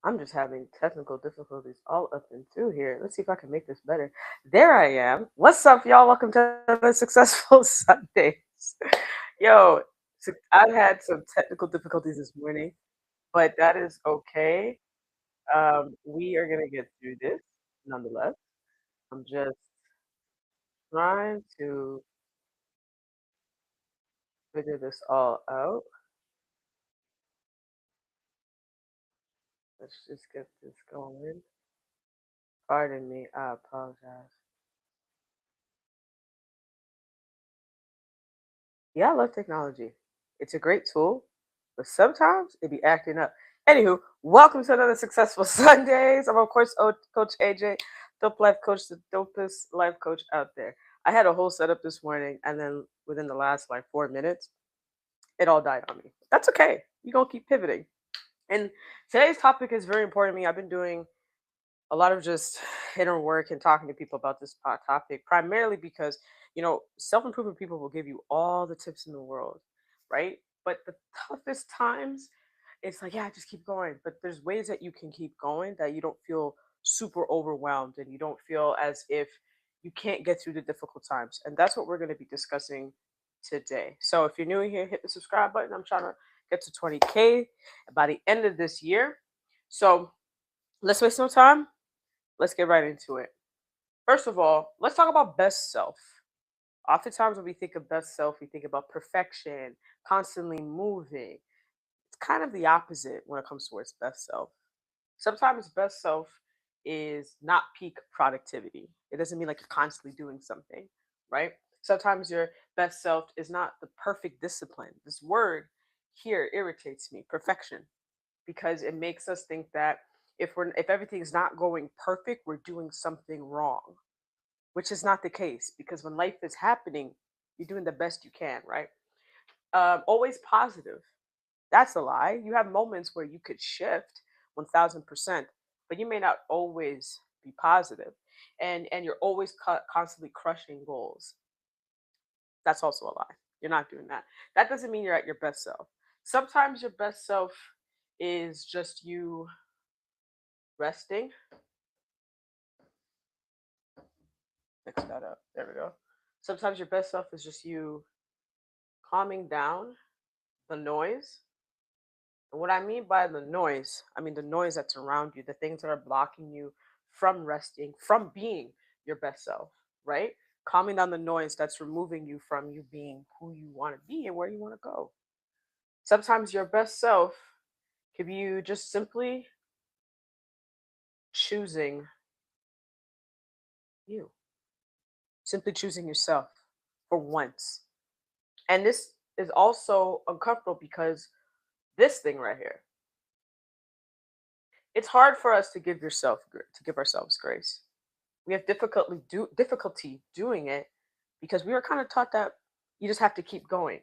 I'm just having technical difficulties all up and through here. Let's see if I can make this better. There I am. What's up, y'all? Welcome to the Successful Sundays. Yo, I've had some technical difficulties this morning, but that is okay. We are gonna get through this nonetheless. I'm just trying to figure this all out. Let's just get this going. Pardon me, I apologize. Yeah, I love technology. It's a great tool, but sometimes it be acting up. Anywho, welcome to another successful Sundays. I'm of course Coach AJ, dope life coach, the dopest life coach out there. I had a whole setup this morning, and then within the last like 4 minutes, it all died on me. That's okay. You gonna keep pivoting. And today's topic is very important to me. I've been doing a lot of just inner work and talking to people about this topic, primarily because, self improvement people will give you all the tips in the world, right? But the toughest times, it's like, yeah, just keep going. But there's ways that you can keep going that you don't feel super overwhelmed and you don't feel as if you can't get through the difficult times. And that's what we're going to be discussing today. So if you're new here, hit the subscribe button. I'm trying to get to 20K by the end of this year. So let's waste no time. Let's get right into it. First of all, let's talk about best self. Oftentimes, when we think of best self, we think about perfection, constantly moving. It's kind of the opposite when it comes towards best self. Sometimes best self is not peak productivity. It doesn't mean like you're constantly doing something, right? Sometimes your best self is not the perfect discipline. This word here irritates me, perfection, because it makes us think that if everything's not going perfect, we're doing something wrong, which is not the case because when life is happening, you're doing the best you can, right? Always positive. That's a lie. You have moments where you could shift 1000%, but you may not always be positive, and you're always constantly crushing goals. That's also a lie. You're not doing that. That doesn't mean you're at your best self. Sometimes your best self is just you resting. Mix that up. There we go. Sometimes your best self is just you calming down the noise. And what I mean by the noise, I mean the noise that's around you, the things that are blocking you from resting, from being your best self, right? Calming down the noise that's removing you from you being who you want to be and where you want to go. Sometimes your best self could be you just simply choosing you, simply choosing yourself for once. And this is also uncomfortable because this thing right here, it's hard for us to to give ourselves grace. We have difficulty doing it because we were kind of taught that you just have to keep going.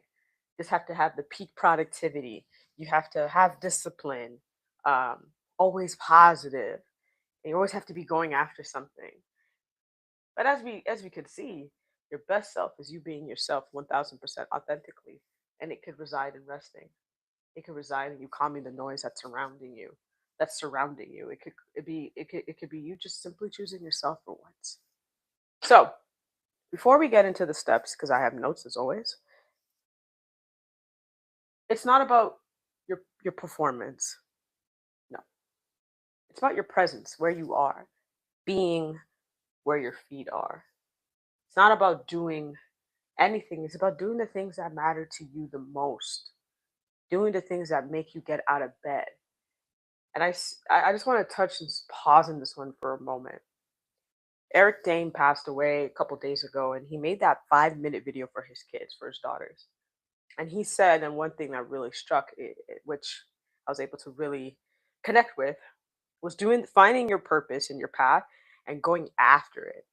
You just have to have the peak productivity. You have to have discipline, um, always positive, and you always have to be going after something. But as we could see, your best self is you being yourself 1000% authentically, and it could reside in resting. It could reside in you calming the noise that's surrounding you. It could be you just simply choosing yourself for once. So before we get into the steps, because I have notes as always, it's not about your performance. No, it's about your presence, where you are, being where your feet are. It's not about doing anything. It's about doing the things that matter to you the most, doing the things that make you get out of bed. And I just want to touch and pause in this one for a moment. Eric Dane passed away a couple days ago, and he made that 5 minute video for his kids, for his daughters. And he said, and one thing that really struck, which I was able to really connect with, was finding your purpose and your path and going after it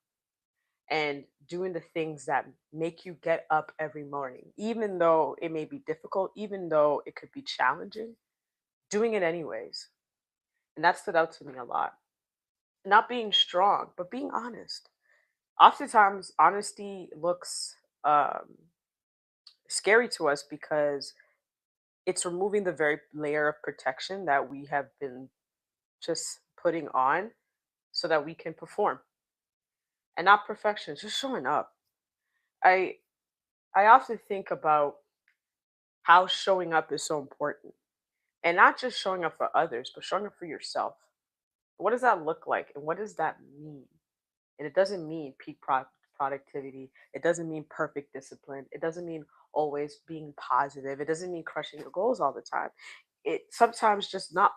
and doing the things that make you get up every morning, even though it may be difficult, even though it could be challenging, doing it anyways. And that stood out to me a lot. Not being strong, but being honest. Oftentimes, honesty looks scary to us because it's removing the very layer of protection that we have been just putting on so that we can perform, and not perfection, just showing up. I I often think about how showing up is so important, and not just showing up for others, but showing up for yourself. What does that look like, and what does that mean? And it doesn't mean productivity. It doesn't mean perfect discipline. It doesn't mean always being positive. It doesn't mean crushing your goals all the time. It sometimes just not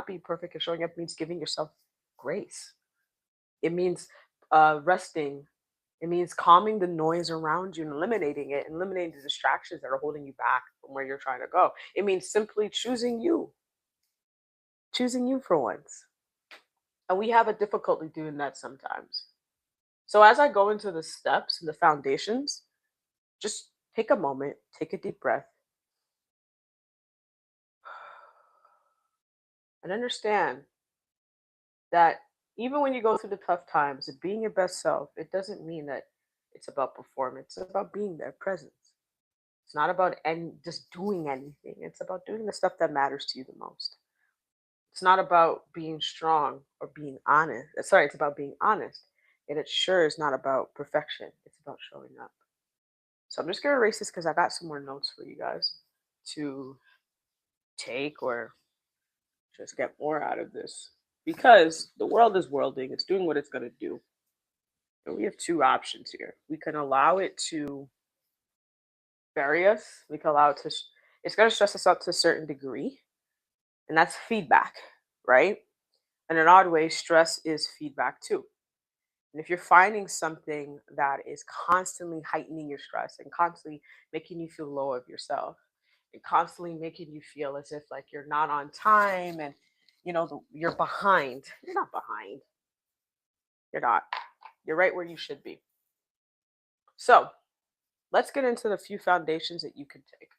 being perfect and showing up means giving yourself grace. It means resting. It means calming the noise around you and eliminating it, and eliminating the distractions that are holding you back from where you're trying to go. It means simply choosing you for once. And we have a difficulty doing that sometimes. So as I go into the steps and the foundations, just take a moment, take a deep breath, and understand that even when you go through the tough times and being your best self, it doesn't mean that it's about performance. It's about being there, presence. It's not about just doing anything. It's about doing the stuff that matters to you the most. It's not about being strong or being honest. Sorry, it's about being honest. And it sure is not about perfection. It's about showing up. So I'm just gonna erase this because I got some more notes for you guys to take or just get more out of this. Because the world is worlding, it's doing what it's gonna do. And we have two options here. We can allow it to bury us. We can allow it to. It's gonna stress us out to a certain degree, and that's feedback, right? In an odd way, stress is feedback too. And if you're finding something that is constantly heightening your stress and constantly making you feel low of yourself and constantly making you feel as if like you're not on time and you're behind. You're not behind. You're not. You're right where you should be. So let's get into the few foundations that you can take.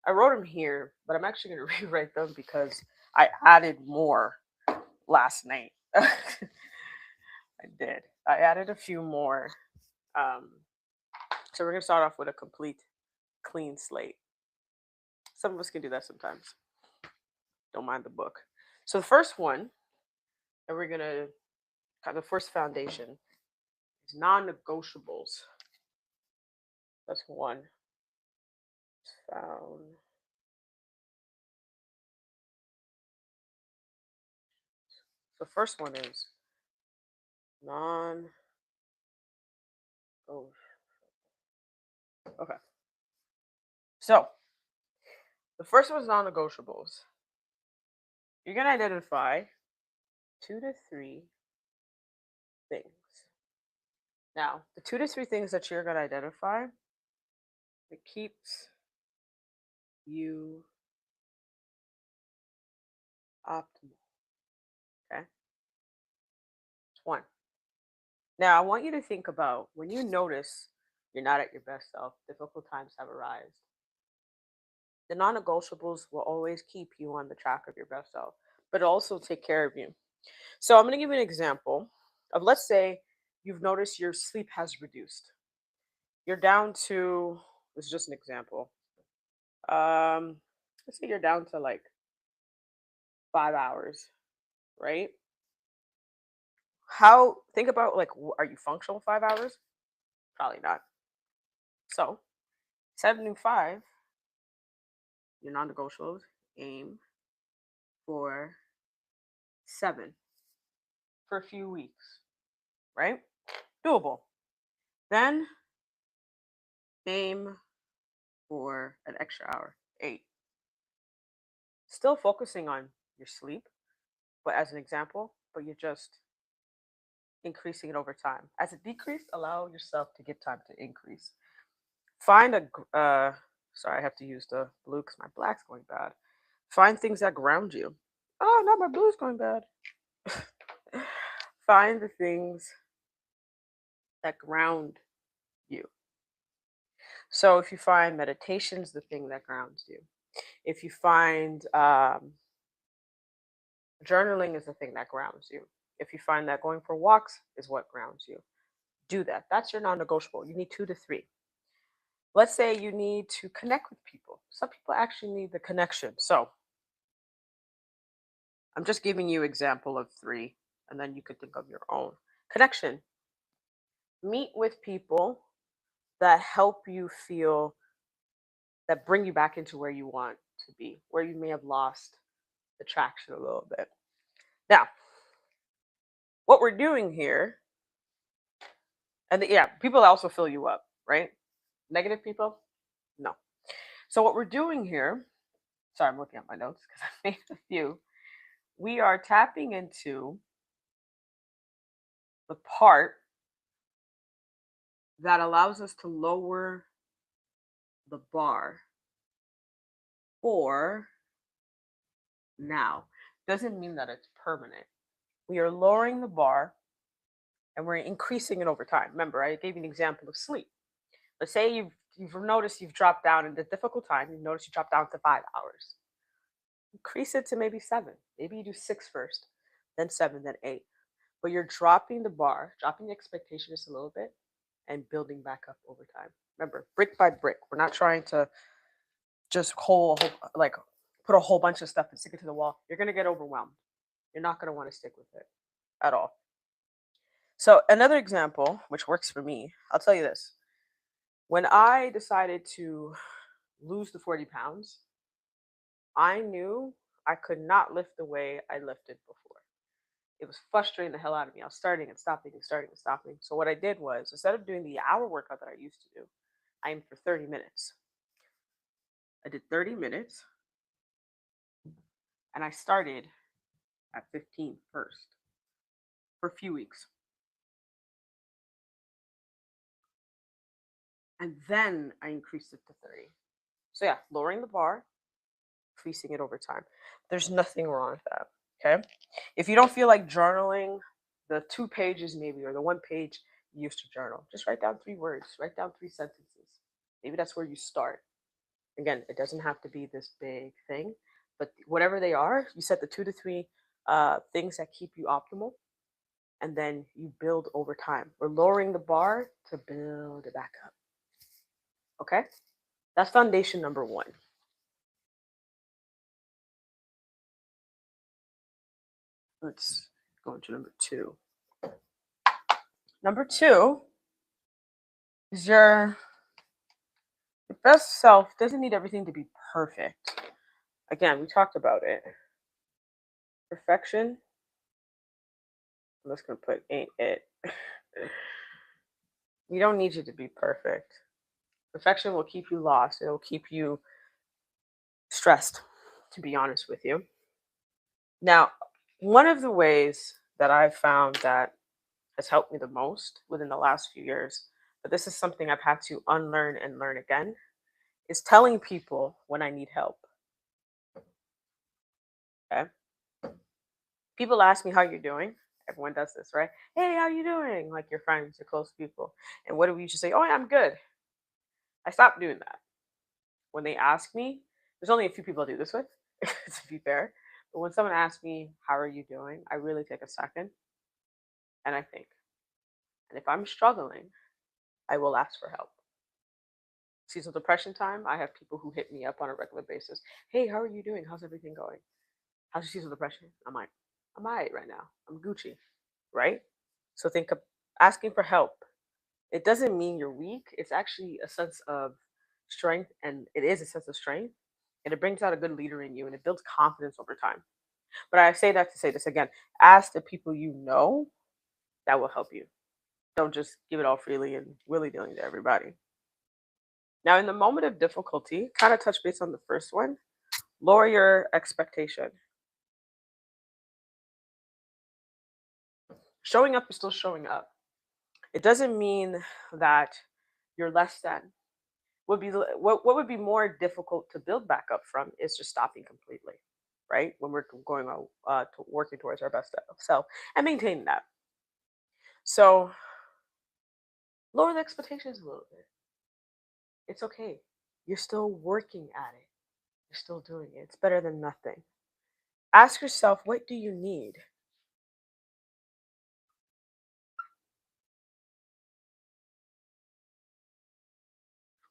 I wrote them here, but I'm actually going to rewrite them because I added more last night. I did. I added a few more. Um, so we're going to start off with a complete clean slate. Some of us can do that sometimes. Don't mind the book. So the first one, and we're going to the first foundation is non-negotiables. That's one. Found. The first one is non. Oh, okay. So the first one is non-negotiables. You're gonna identify 2 to 3 things. Now, the 2 to 3 things that you're gonna identify, it keeps you optimal. Okay, it's one. Now, I want you to think about when you notice you're not at your best self, difficult times have arisen. The non negotiables will always keep you on the track of your best self, but also take care of you. So, I'm going to give you an example of, let's say you've noticed your sleep has reduced. You're down to, this is just an example. Let's say you're down to like 5 hours, right? Think about like, are you functional 5 hours? Probably not. So, 75, your non negotiables, aim for 7 for a few weeks, right? Doable. Then aim for an extra hour, 8. Still focusing on your sleep, but as an example, but you're just increasing it over time. As it decreased, allow yourself to get time to increase. Find sorry, I have to use the blue because my black's going bad. Find things that ground you. Oh, not my blue's going bad. Find the things that ground you. So if you find meditation's the thing that grounds you, if you find journaling is the thing that grounds you, if you find that going for walks is what grounds you, do that. That's your non-negotiable. You need 2 to 3. Let's say you need to connect with people. Some people actually need the connection. So I'm just giving you example of three, and then you could think of your own. Connection. Meet with people that help you feel, that bring you back into where you want to be, where you may have lost the traction a little bit. Now, what we're doing here, and yeah, people also fill you up, right? Negative people, no. So what we're doing here, sorry, I'm looking at my notes because I made a few. We are tapping into the part that allows us to lower the bar for now. Doesn't mean that it's permanent. We are lowering the bar and we're increasing it over time. Remember, I gave you an example of sleep. Let's say you've noticed you've dropped down in the difficult time. You've noticed you dropped down to 5 hours. Increase it to maybe seven. Maybe you do six first, then seven, then eight. But you're dropping the bar, dropping the expectation just a little bit, and building back up over time. Remember, brick by brick. We're not trying to just like put a whole bunch of stuff and stick it to the wall. You're gonna get overwhelmed. You're not gonna want to stick with it at all. So another example, which works for me, I'll tell you this. When I decided to lose the 40 pounds, I knew I could not lift the way I lifted before. It was frustrating the hell out of me. I was starting and stopping and starting and stopping. So what I did was, instead of doing the hour workout that I used to do, I aimed for 30 minutes. I did 30 minutes and I started at 15 first for a few weeks. And then I increased it to 30. So yeah, lowering the bar, increasing it over time. There's nothing wrong with that. Okay. If you don't feel like journaling the 2 pages, maybe, or the 1 page you used to journal, just write down 3 words, write down 3 sentences. Maybe that's where you start. Again, it doesn't have to be this big thing, but whatever they are, you set the 2 to 3 things that keep you optimal, and then you build over time. We're lowering the bar to build it back up. Okay? That's foundation number one. Let's go into number two. Number two is your best self doesn't need everything to be perfect. Again, we talked about it. Perfection, I'm just gonna put ain't it. We don't need you to be perfect. Perfection will keep you lost. It'll keep you stressed, to be honest with you. Now, one of the ways that I've found that has helped me the most within the last few years, but this is something I've had to unlearn and learn again, is telling people when I need help. Okay. People ask me how you're doing. Everyone does this, right? Hey, how you doing? Like your friends, your close people. And what do we usually say? Oh, yeah, I'm good. I stopped doing that. When they ask me, there's only a few people I do this with, to be fair. But when someone asks me, how are you doing? I really take a second and I think. And if I'm struggling, I will ask for help. Seasonal depression time, I have people who hit me up on a regular basis. Hey, how are you doing? How's everything going? How's your seasonal depression? I'm like, I'm all right right now. I'm Gucci, right? So think of asking for help. It doesn't mean you're weak. It's actually a sense of strength, and it is a sense of strength, and it brings out a good leader in you, and it builds confidence over time. But I say that to say this again: ask the people you know that will help you. Don't just give it all freely and willy nilly to everybody. Now, in the moment of difficulty, kind of touch base on the first one. Lower your expectation. Showing up is still showing up. It doesn't mean that you're less than. What would be more difficult to build back up from is just stopping completely, right? When we're going to working towards our best self and maintaining that. So lower the expectations a little bit. It's okay. You're still working at it. You're still doing it. It's better than nothing. Ask yourself, what do you need?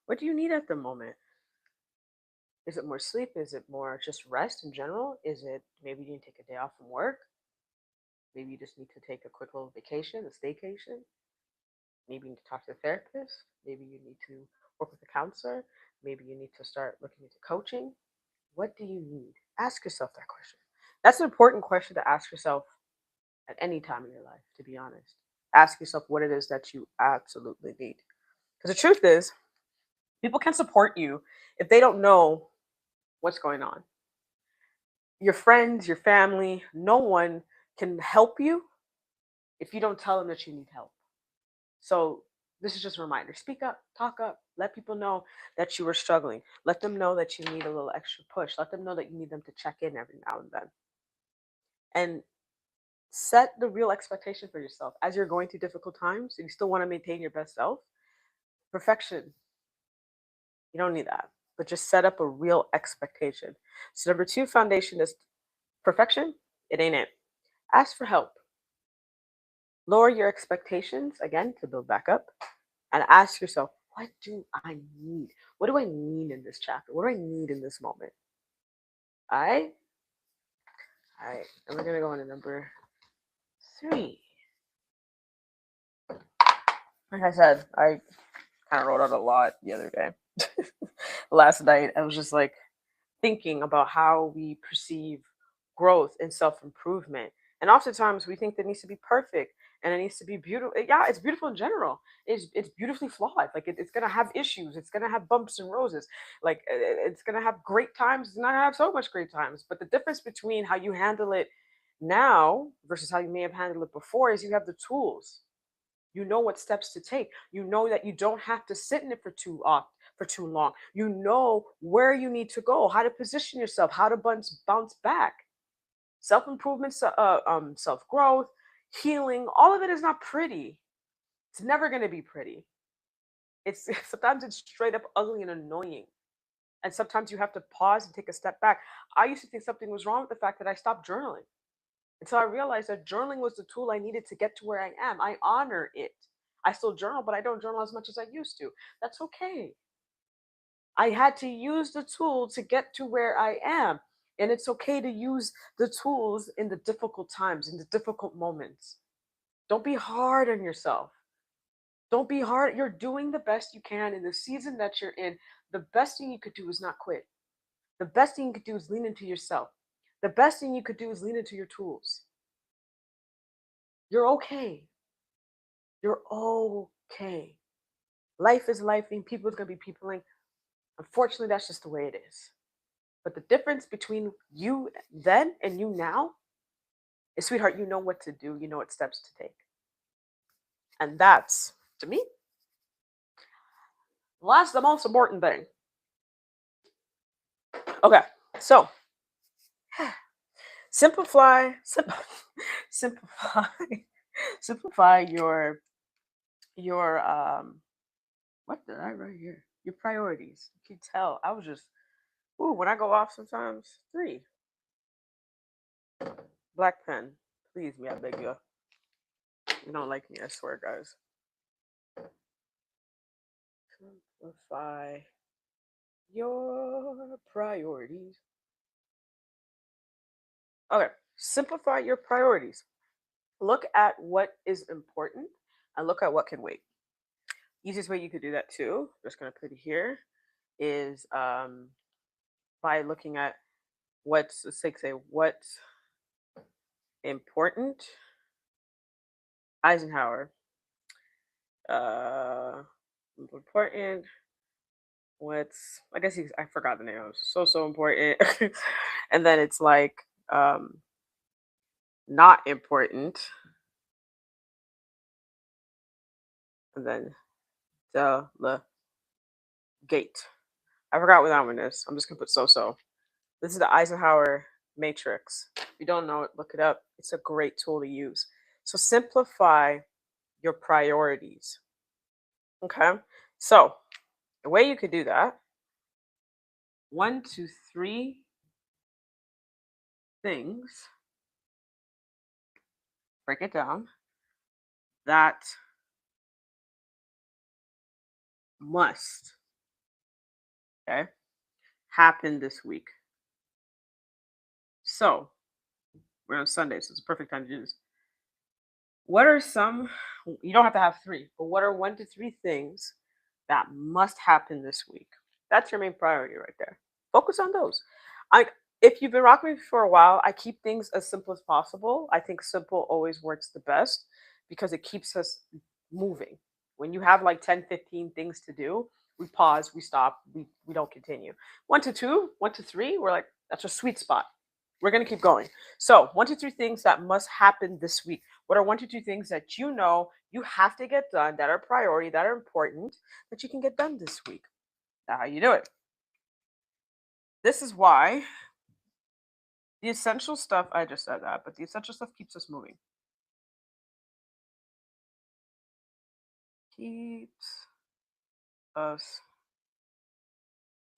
What do you need at the moment? Is it more sleep? Is it more just rest in general? Is it maybe you need to take a day off from work? Maybe you just need to take a quick little vacation, a staycation. Maybe you need to talk to a therapist. Maybe you need to work with a counselor. Maybe you need to start looking into coaching. What do you need? Ask yourself that question. That's an important question to ask yourself at any time in your life, to be honest. Ask yourself what it is that you absolutely need. Because the truth is, people can support you if they don't know what's going on. Your friends, your family, no one can help you if you don't tell them that you need help. So this is just a reminder. Speak up, talk up, let people know that you are struggling. Let them know that you need a little extra push. Let them know that you need them to check in every now and then. And set the real expectation for yourself. As you're going through difficult times and you still want to maintain your best self, perfection, you don't need that. But just set up a real expectation. So number two foundation is perfection. It ain't it. Ask for help. Lower your expectations again to build back up and ask yourself, what do I need? What do I need in this chapter? What do I need in this moment? All right. All right. And we're going to go on to number three. Like I said, I kind of wrote out a lot the other day. Last night, I was just like thinking about how we perceive growth and self improvement. And oftentimes we think that it needs to be perfect and it needs to be beautiful. Yeah, it's beautiful in general. It's beautifully flawed. Like it's gonna have issues. It's gonna have bumps and roses. Like it's gonna have great times. It's not gonna have so much great times. But the difference between how you handle it now versus how you may have handled it before is you have the tools. You know what steps to take. You know that you don't have to sit in it for too long. You know where you need to go, how to position yourself, how to bounce back. Self improvement, self growth, healing. All of it is not pretty. It's never going to be pretty. It's sometimes it's straight up ugly and annoying. And sometimes you have to pause and take a step back. I used to think something was wrong with the fact that I stopped journaling. Until I realized that journaling was the tool I needed to get to where I am. I honor it. I still journal, but I don't journal as much as I used to. That's okay. I had to use the tool to get to where I am. And it's okay to use the tools in the difficult times, in the difficult moments. Don't be hard on yourself. Don't be hard. You're doing the best you can in the season that you're in. The best thing you could do is not quit. The best thing you could do is lean into yourself. The best thing you could do is lean into your tools. You're okay. You're okay. Life is life, and people is gonna be peopling. Unfortunately, that's just the way it is. But the difference between you then and you now is, sweetheart, you know what to do, you know what steps to take. And that's, to me, the most important thing. Okay, so simplify, simplify, simplify your what did I write here? Your priorities. You can tell I was just, ooh, when I go off sometimes, three. Black pen, please me, I beg you. You don't like me, I swear, guys. Simplify your priorities. Okay, simplify your priorities. Look at what is important and look at what can wait. Easiest way you could do that too, just gonna put it here, is by looking at what's, let's say what's important. Eisenhower. Uh Important. What's, I guess I forgot the name. It was so important. And then it's like um not important, and then delegate. I forgot what that one is. I'm just gonna put so. This is the Eisenhower matrix. If you don't know it, look it up. It's a great tool to use. So simplify your priorities. Okay. So the way you could do that, one, two, three things, break it down, that must, okay, happen this week? So we're on Sunday, so it's a perfect time to do this. What are some, you don't have to have three, but what are 1 to 3 things that must happen this week? That's your main priority right there. Focus on those. I, if you've been rocking with me for a while, I keep things as simple as possible. I think simple always works the best because it keeps us moving. When you have like 10, 15 things to do, we pause, we stop, we don't continue. 1 to 2, 1 to 3, we're like, that's a sweet spot. We're going to keep going. So, 1 to 3 things that must happen this week. What are 1 to 2 things that you know you have to get done, that are priority, that are important, that you can get done this week? That's how you do it. This is why the essential stuff, I just said that, but the essential stuff keeps us moving. Keeps us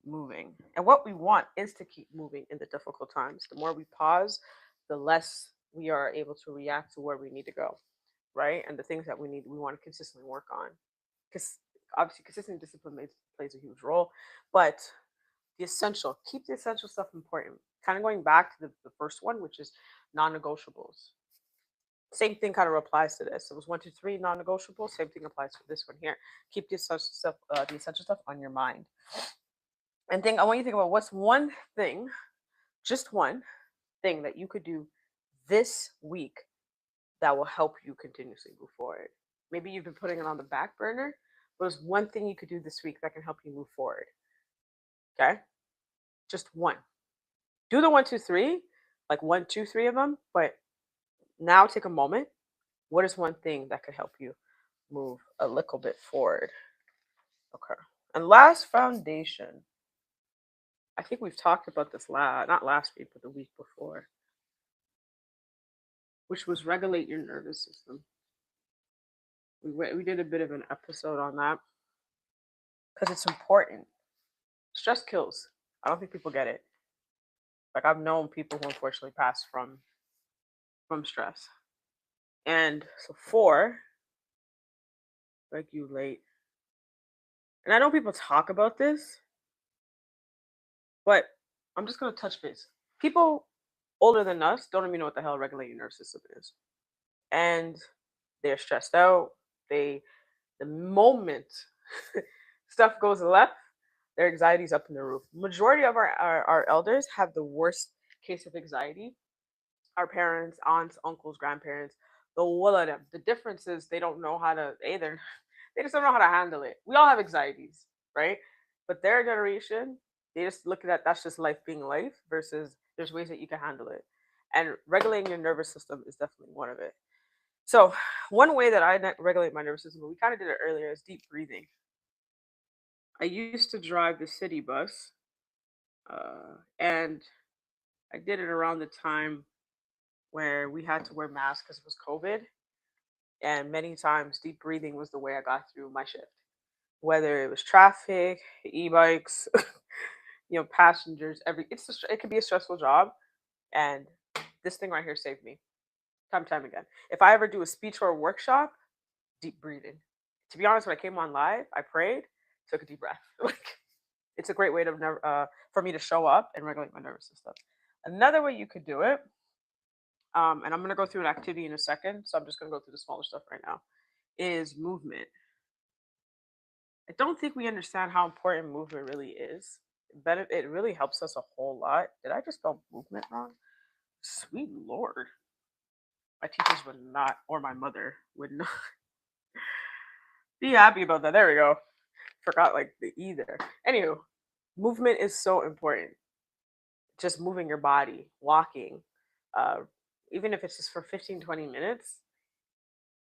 moving. And what we want is to keep moving in the difficult times. The more we pause, the less we are able to react to where we need to go, right? And the things that we want to consistently work on. Because obviously, consistent discipline plays a huge role. But the essential, keep the essential stuff important. Kind of going back to the first one, which is non negotiables. Same thing kind of applies to this. It was 1 to 3 non-negotiables. Same thing applies to this one here. Keep the essential stuff on your mind. And think I want you to think about what's one thing, just one thing that you could do this week that will help you continuously move forward. Maybe you've been putting it on the back burner, but there's one thing you could do this week that can help you move forward. Okay, just one. Do the 1, 2, 3, like 1, 2, 3 of them. But now take a moment. What is one thing that could help you move a little bit forward? Okay. And last, foundation. I think we've talked about this not last week, but the week before, which was regulate your nervous system. We did a bit of an episode on that because it's important. Stress kills. I don't think people get it. Like I've known people who unfortunately pass from stress. And so 4, regulate. And I know people talk about this, but I'm just gonna touch base. People older than us don't even know what the hell regulating nervous system is. And they're stressed out. The moment stuff goes left, their anxiety's up in the roof. Majority of our elders have the worst case of anxiety. Our parents, aunts, uncles, grandparents, the whole of them. The difference is they don't know how to either. They just don't know how to handle it. We all have anxieties, right? But their generation, they just look at that. That's just life being life. Versus there's ways that you can handle it, and regulating your nervous system is definitely one of it. So one way that I regulate my nervous system, we kind of did it earlier, is deep breathing. I used to drive the city bus, and I did it around the time where we had to wear masks because it was COVID. And many times, deep breathing was the way I got through my shift. Whether it was traffic, e-bikes, passengers, it could be a stressful job, and this thing right here saved me time and time again. If I ever do a speech or a workshop, deep breathing. To be honest, when I came on live, I prayed, took a deep breath. Like it's a great way to for me to show up and regulate my nervous system. Another way you could do it, and I'm gonna go through an activity in a second, so I'm just gonna go through the smaller stuff right now, is movement. I don't think we understand how important movement really is. But it really helps us a whole lot. Did I just spell movement wrong? Sweet Lord. My teachers would not, or my mother would not be happy about that. There we go. Forgot like the E there. Anywho, movement is so important. Just moving your body, walking, uh, even if it's just for 15, 20 minutes.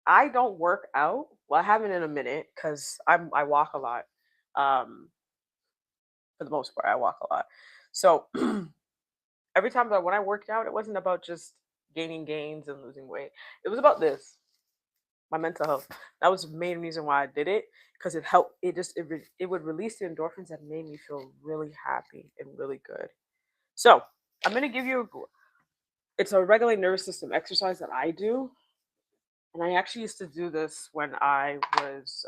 I don't work out. Well, I haven't in a minute because I walk a lot. Um, for the most part, I walk a lot. So every time that when I worked out, it wasn't about just gaining gains and losing weight. It was about this, my mental health. That was the main reason why I did it, because it helped. It would release the endorphins that made me feel really happy and really good. So I'm gonna give you it's a regulated nervous system exercise that I do, and I actually used to do this when I was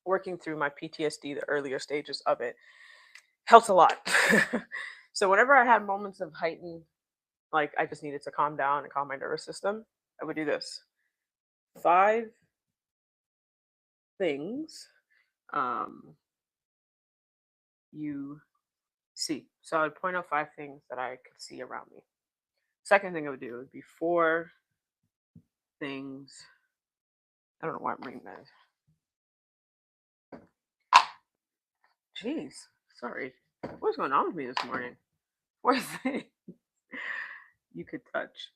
working through my PTSD, the earlier stages of it. Helps a lot. So whenever I had moments of heightened, like I just needed to calm down and calm my nervous system, I would do this. 5 things um, you see. So I would point out 5 things that I could see around me. Second thing I would do would be 4 things. I don't know why I'm reading that. Jeez, sorry. What's going on with me this morning? 4 things you could touch.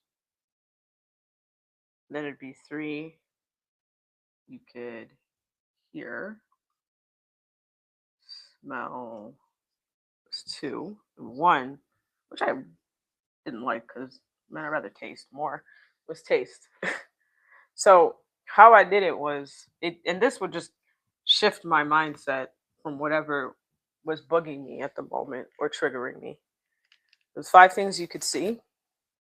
Then it'd be 3 you could hear, smell. Was 2, and 1, which I didn't like because man, I'd rather taste more. Was taste. So how I did it was and this would just shift my mindset from whatever was bugging me at the moment or triggering me. There's 5 things you could see.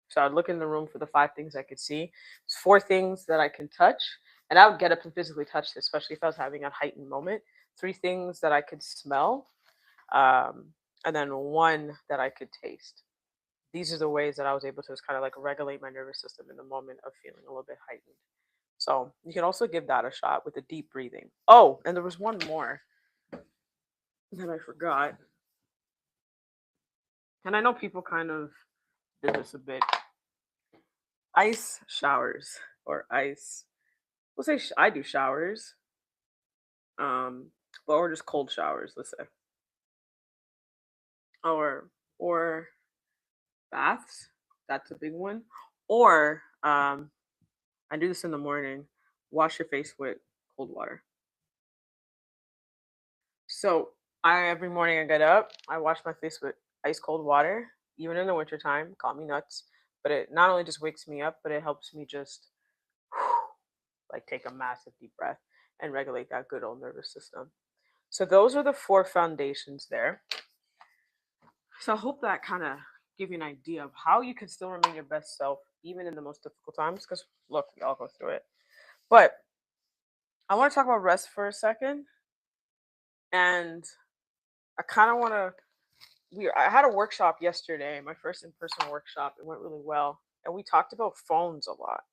So I'd look in the room for the 5 things I could see. There's 4 things that I can touch, and I would get up and physically touch this, especially if I was having a heightened moment. 3 things that I could smell, um, and then 1 that I could taste. These are the ways that I was able to just kind of like regulate my nervous system in the moment of feeling a little bit heightened. So you can also give that a shot with the deep breathing. Oh, and there was one more that I forgot. And I know people kind of did this a bit. Ice showers or ice. We'll say I do showers, um, but or just cold showers. Let's say, or baths. That's a big one. Or I do this in the morning. Wash your face with cold water. So I every morning I get up, I wash my face with ice cold water, even in the wintertime. Call me nuts. But it not only just wakes me up, but it helps me just like take a massive deep breath and regulate that good old nervous system. So those are the 4 foundations there. So I hope that kind of give you an idea of how you can still remain your best self even in the most difficult times. Because look, we all go through it. But I want to talk about rest for a second, and I kind of want to I had a workshop yesterday, my first in-person workshop. It went really well, and we talked about phones a lot.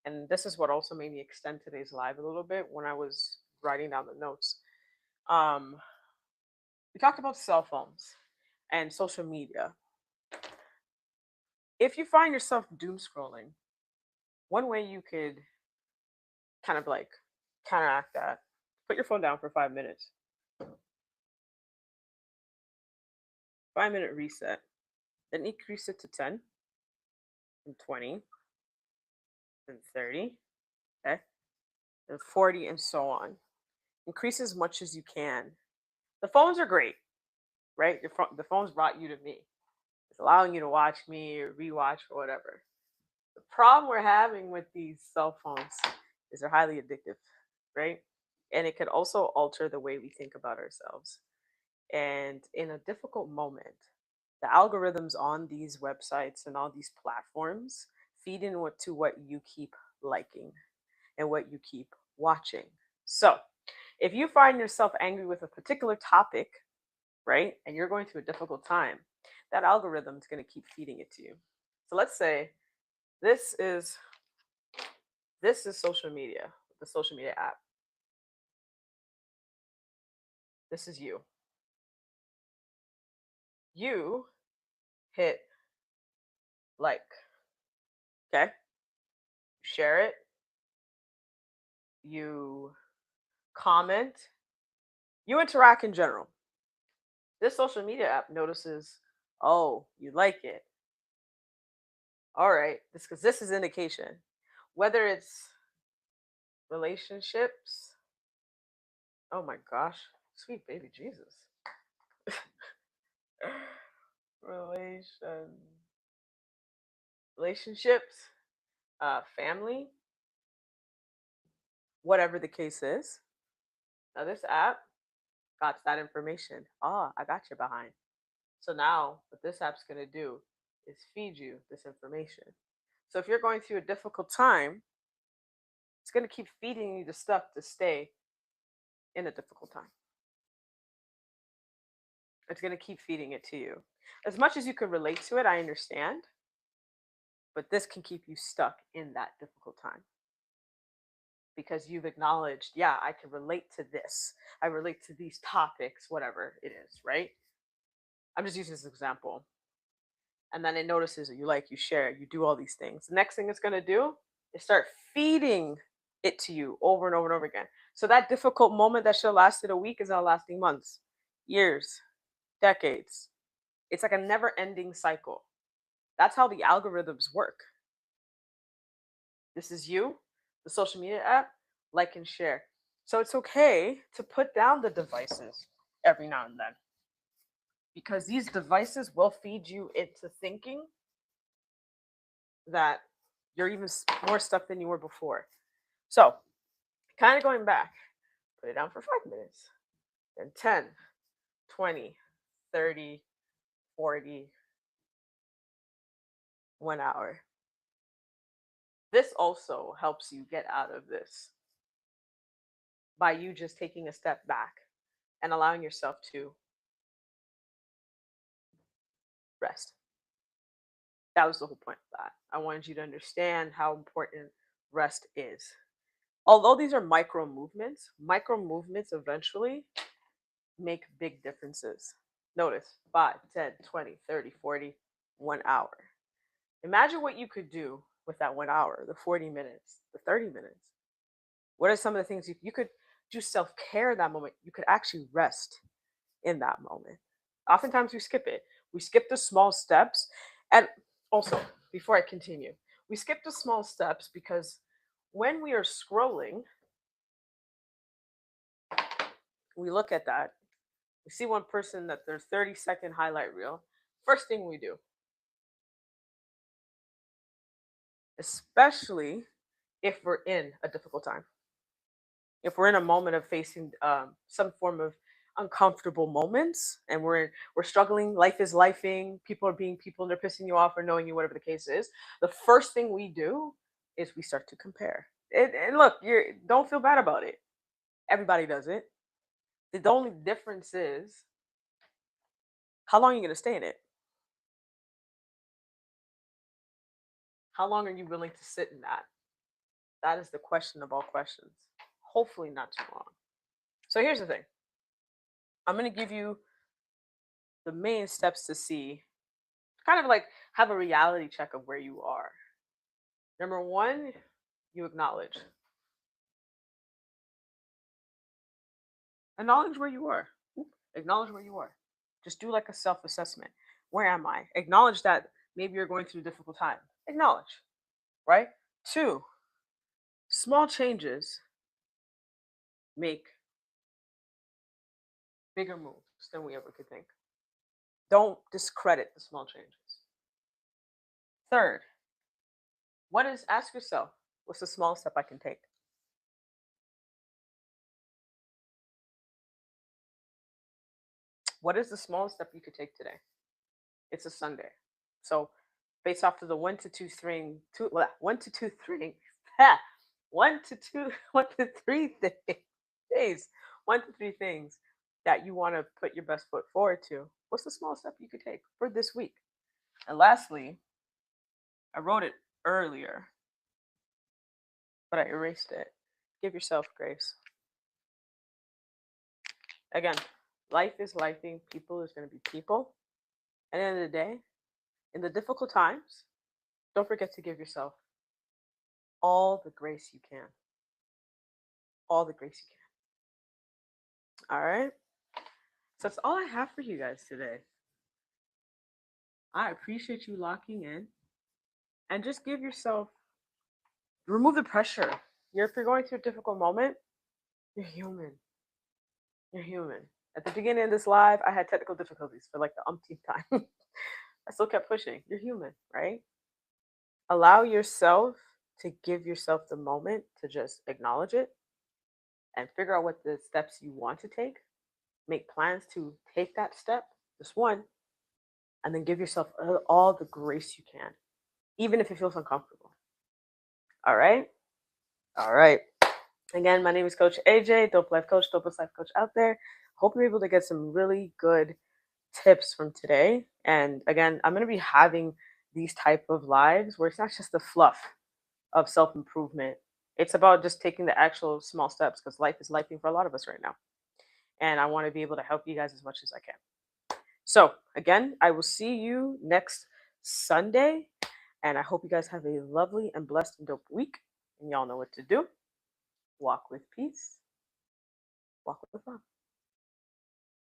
And this is what also made me extend today's live a little bit when I was writing down the notes. Um, we talked about cell phones and social media. If you find yourself doom scrolling, one way you could kind of like counteract that, put your phone down for 5 minutes, 5 minute reset, then increase it to 10 and 20 and 30, okay, and 40 and so on. Increase as much as you can. The phones are great, right? The phone's brought you to me. It's allowing you to watch me or rewatch or whatever. The problem we're having with these cell phones is they're highly addictive, right? And it could also alter the way we think about ourselves. And in a difficult moment, the algorithms on these websites and all these platforms feed in to what you keep liking and what you keep watching. So if you find yourself angry with a particular topic, right, and you're going through a difficult time, that algorithm is going to keep feeding it to you. So let's say this is this is social media, the social media app. This is you. You hit like, okay? Share it, you comment, you interact in general. This social media app notices, oh, you like it. All right, this because this is indication. Whether it's relationships, oh my gosh, sweet baby Jesus. Relation relationships, family, whatever the case is. Now this app got that information. Ah, I got you behind. So now what this app's gonna do is feed you this information. So if you're going through a difficult time, it's gonna keep feeding you the stuff to stay in a difficult time. It's going to keep feeding it to you. As much as you can relate to it, I understand, but this can keep you stuck in that difficult time because you've acknowledged, yeah, I can relate to this. I relate to these topics, whatever it is, right? I'm just using this example. And then it notices that you like, you share, you do all these things. The next thing it's going to do is start feeding it to you over and over and over again. So that difficult moment that should have lasted a week is now lasting months, years, decades. It's like a never ending cycle. That's how the algorithms work. This is you, the social media app, like and share. So it's okay to put down the devices every now and then because these devices will feed you into thinking that you're even more stuck than you were before. So, kind of going back, put it down for 5 minutes, then 10, 20, 30, 40, 1 hour. This also helps you get out of this by you just taking a step back and allowing yourself to rest. That was the whole point of that. I wanted you to understand how important rest is. Although these are micro movements eventually make big differences. Notice 5, 10, 20, 30, 40, 1 hour. Imagine what you could do with that 1 hour, the 40 minutes, the 30 minutes. What are some of the things you could do self care in that moment? You could actually rest in that moment. Oftentimes we skip it. We skip the small steps. And also, before I continue, we skip the small steps because when we are scrolling, we look at that, we see one person that their 30-second highlight reel. First thing we do, especially if we're in a difficult time, if we're in a moment of facing some form of uncomfortable moments and we're struggling, life is lifing, people are being people and they're pissing you off or knowing you, whatever the case is, the first thing we do is we start to compare it. And look, you don't feel bad about it. Everybody does it. The only difference is how long are you going to stay in it. How long are you willing to sit in that? That is the question of all questions. Hopefully not too long. So here's the thing. I'm going to give you the main steps to see, kind of like have a reality check of where you are. Number one, you acknowledge. Acknowledge where you are. Acknowledge where you are. Just do like a self assessment. Where am I? Acknowledge that maybe you're going through a difficult time. Acknowledge, right? Two, small changes make bigger moves than we ever could think. Don't discredit the small changes. Third, ask yourself, what's the smallest step I can take? What is the smallest step you could take today? It's a Sunday. So based off of the one to two string, two, well, one to two three, one to two, 1 to 3 days, 1 to 3 things that you want to put your best foot forward to. What's the smallest step you could take for this week? And lastly, I wrote it earlier, but I erased it. Give yourself grace. Again, life is lifing. People is going to be people. At the end of the day, in the difficult times, don't forget to give yourself all the grace you can. All the grace you can. All right. So that's all I have for you guys today. I appreciate you locking in and just give yourself, remove the pressure. If you're going through a difficult moment, you're human. You're human. At the beginning of this live, I had technical difficulties for like the umpteenth time. I still kept pushing. You're human, right? Allow yourself to give yourself the moment to just acknowledge it and figure out what the steps you want to take. Make plans to take that step, just one, and then give yourself all the grace you can, even if it feels uncomfortable. All right? All right. Again, my name is Coach AJ, Dope Life Coach, Dopest Life Coach out there. Hope you're able to get some really good tips from today. And again, I'm going to be having these type of lives where it's not just the fluff of self-improvement. It's about just taking the actual small steps because life is lifing for a lot of us right now. And I want to be able to help you guys as much as I can. So, again, I will see you next Sunday. And I hope you guys have a lovely and blessed and dope week. And y'all know what to do. Walk with peace, walk with love.